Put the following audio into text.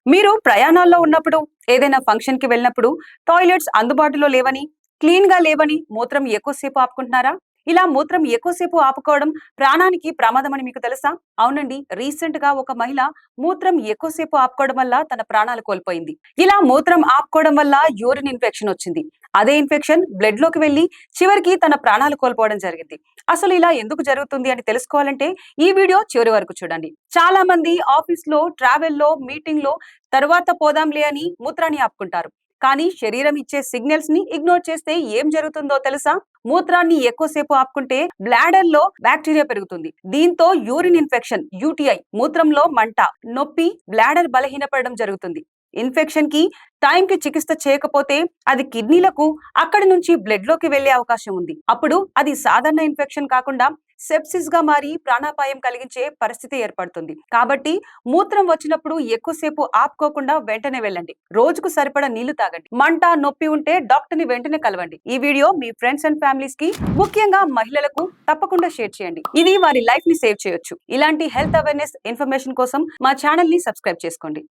మీరు ప్రయాణాల్లో ఉన్నప్పుడు, ఏదైనా ఫంక్షన్‌కి వెళ్ళినప్పుడు టాయిలెట్స్ అందుబాటులో లేవని, క్లీన్‌గా లేవని మూత్రం ఎక్కువసేపు ఆపుకుంటున్నారా? ఇలా మూత్రం ఎక్కువసేపు ఆపుకోవడం ప్రాణానికి ప్రమాదమని మీకు తెలుసా? అవునండి. రీసెంట్‌గా ఒక మహిళ మూత్రం ఎక్కువసేపు ఆపుకోవడం వల్ల తన ప్రాణాలు కోల్పోయింది. ఇలా మూత్రం ఆపుకోవడం వల్ల యూరిన్ ఇన్ఫెక్షన్ వచ్చింది. అదే ఇన్ఫెక్షన్ బ్లడ్‌లోకి వెళ్లి చివరికి తన ప్రాణాలు కోల్పోవడం జరిగింది. అసలు ఇలా ఎందుకు జరుగుతుంది అని తెలుసుకోవాలంటే ఈ వీడియో చివరి వరకు చూడండి. చాలా మంది ఆఫీస్‌లో, ట్రావెల్‌లో, మీటింగ్‌లో తరువాత పోదాంలే అని మూత్రాన్ని ఆపుకుంటారు. కానీ శరీరం ఇచ్చే సిగ్నల్స్ ని ఇగ్నోర్ చేస్తే ఏం జరుగుతుందో తెలుసా? మూత్రాన్ని ఎక్కువసేపు ఆపుకుంటే బ్లాడర్ లో బ్యాక్టీరియా పెరుగుతుంది. దీంతో యూరిన్ ఇన్ఫెక్షన్ యూటీఐ, మూత్రంలో మంట, నొప్పి, బ్లాడర్ బలహీనపడడం జరుగుతుంది. ఇన్ఫెక్షన్ కి టైం కి చికిత్స చేయకపోతే అది కిడ్నీలకు, అక్కడి నుంచి బ్లడ్ లోకి వెళ్లే అవకాశం ఉంది. అప్పుడు అది సాధారణ ఇన్ఫెక్షన్ కాకుండా సెప్సిస్ గా మారి ప్రాణాపాయం కలిగించే పరిస్థితి ఏర్పడుతుంది. కాబట్టి మూత్రం వచ్చినప్పుడు ఎక్కువసేపు ఆపుకోకుండా వెంటనే వెళ్ళండి. రోజుకు సరిపడా నీళ్లు తాగండి. మంట, నొప్పి ఉంటే డాక్టర్ ని వెంటనే కలవండి. ఈ video me friends and families కి, ముఖ్యంగా మహిళలకు తప్పకుండా షేర్ చేయండి. ఇది వారి లైఫ్ ని సేవ్ చేయొచ్చు. ఇలాంటి హెల్త్ అవేర్నెస్ ఇన్ఫర్మేషన్ కోసం మా ఛానల్ ని సబ్స్క్రైబ్ చేసుకోండి.